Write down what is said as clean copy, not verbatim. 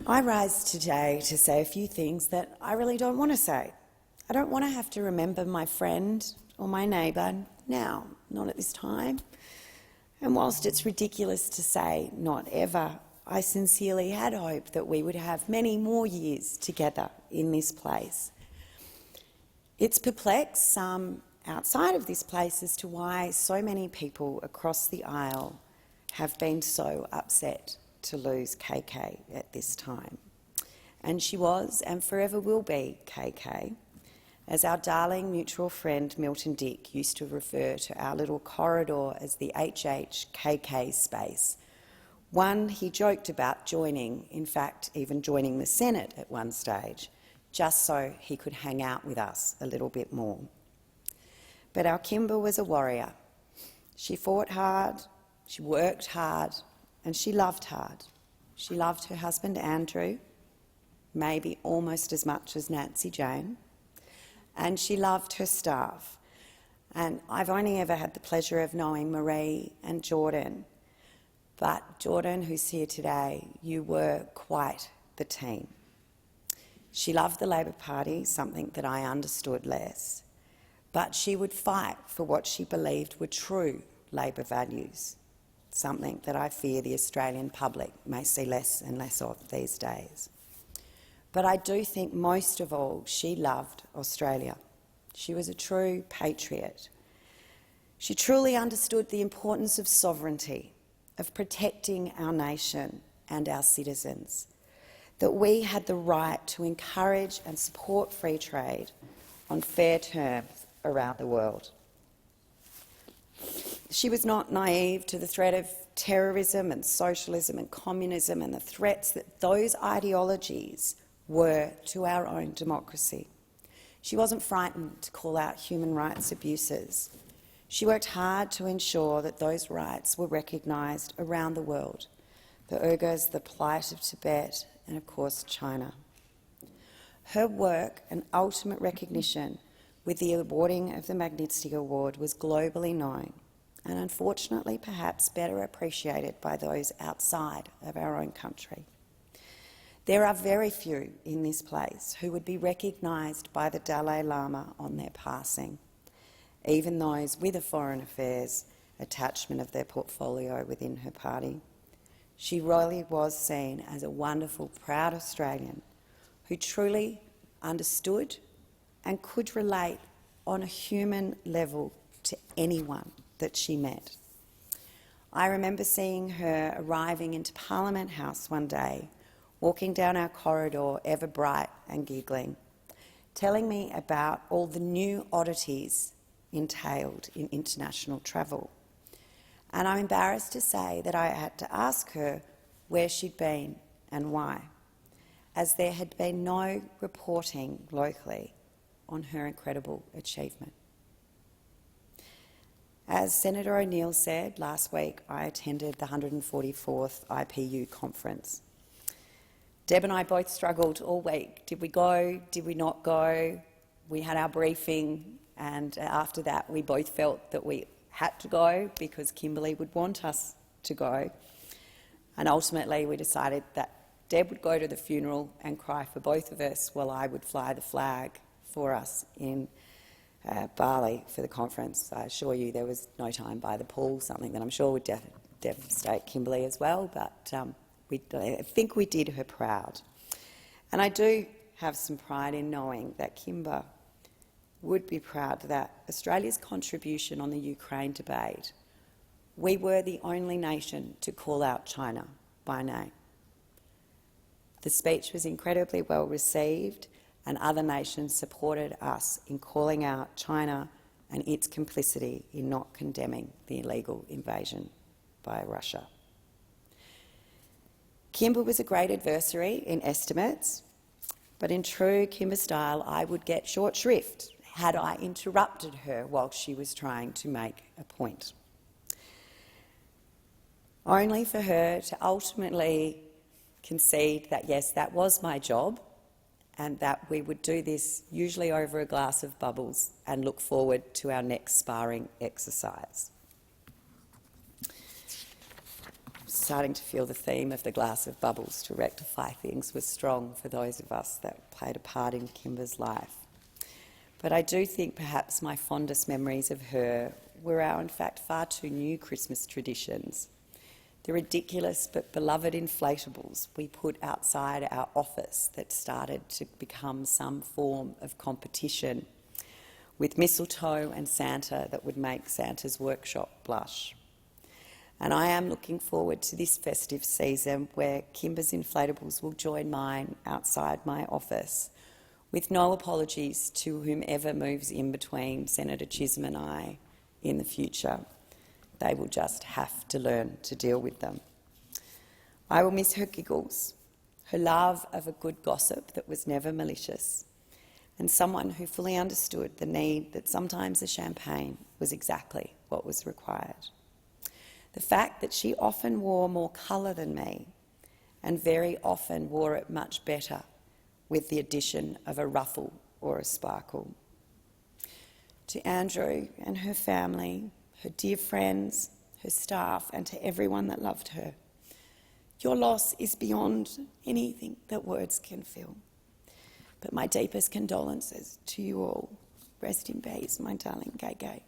I rise today to say a few things that I really don't want to say. I don't want to have to remember my friend or my neighbour now, not at this time. And whilst it's ridiculous to say not ever, I sincerely had hoped that we would have many more years together in this place. It's perplexed some outside of this place as to why so many people across the aisle have been so upset to lose KK at this time. And she was, and forever will be, KK, as our darling mutual friend Milton Dick used to refer to our little corridor as the HHKK space, one he joked about joining, in fact even joining the Senate at one stage, just so he could hang out with us a little bit more. But our Kimba was a warrior. She fought hard, she worked hard, and she loved hard. She loved her husband Andrew, maybe almost as much as Nancy Jane, and she loved her staff. And I've only ever had the pleasure of knowing Maree and Jordan, but Jordan, who's here today, you were quite the team. She loved the Labor Party, something that I understood less, but she would fight for what she believed were true Labor values, something that I fear the Australian public may see less and less of these days. But I do think most of all she loved Australia. She was a true patriot. She truly understood the importance of sovereignty, of protecting our nation and our citizens, that we had the right to encourage and support free trade on fair terms around the world. She was not naive to the threat of terrorism and socialism and communism and the threats that those ideologies were to our own democracy. She wasn't frightened to call out human rights abuses. She worked hard to ensure that those rights were recognised around the world, the Uighurs, the plight of Tibet, and of course China. Her work and ultimate recognition with the awarding of the Magnitsky Award was globally known and unfortunately perhaps better appreciated by those outside of our own country. There are very few in this place who would be recognised by the Dalai Lama on their passing, even those with a foreign affairs attachment of their portfolio within her party. She really was seen as a wonderful, proud Australian who truly understood and could relate on a human level to anyone that she met. I remember seeing her arriving into Parliament House one day, walking down our corridor, ever bright and giggling, telling me about all the new oddities entailed in international travel. And I'm embarrassed to say that I had to ask her where she'd been and why, as there had been no reporting locally on her incredible achievement. As Senator O'Neill said last week, I attended the 144th IPU conference. Deb and I both struggled all week. Did we go? Did we not go? We had our briefing, and after that we both felt that we had to go because Kimberley would want us to go. And ultimately we decided that Deb would go to the funeral and cry for both of us while I would fly the flag for us in Bali for the conference. I assure you there was no time by the pool, something that I'm sure would devastate Kimberley as well, but I think we did her proud. And I do have some pride in knowing that Kimba would be proud that Australia's contribution on the Ukraine debate, we were the only nation to call out China by name. The speech was incredibly well received, and other nations supported us in calling out China and its complicity in not condemning the illegal invasion by Russia. Kimba was a great adversary in estimates, but in true Kimba style, I would get short shrift had I interrupted her while she was trying to make a point, only for her to ultimately concede that, yes, that was my job and that we would do this usually over a glass of bubbles and look forward to our next sparring exercise. starting to feel the theme of the glass of bubbles to rectify things was strong for those of us that played a part in Kimba's life. But I do think perhaps my fondest memories of her were our, in fact, far too new Christmas traditions. The ridiculous but beloved inflatables we put outside our office that started to become some form of competition, with mistletoe and Santa that would make Santa's workshop blush. And I am looking forward to this festive season where Kimba's inflatables will join mine outside my office, with no apologies to whomever moves in between Senator Chisholm and I in the future. They will just have to learn to deal with them. I will miss her giggles, her love of a good gossip that was never malicious, and someone who fully understood the need that sometimes a champagne was exactly what was required. The fact that she often wore more colour than me, and very often wore it much better with the addition of a ruffle or a sparkle. To Andrew and her family, her dear friends, her staff, and to everyone that loved her, your loss is beyond anything that words can fill. But my deepest condolences to you all. Rest in peace, my darling Gay Gay.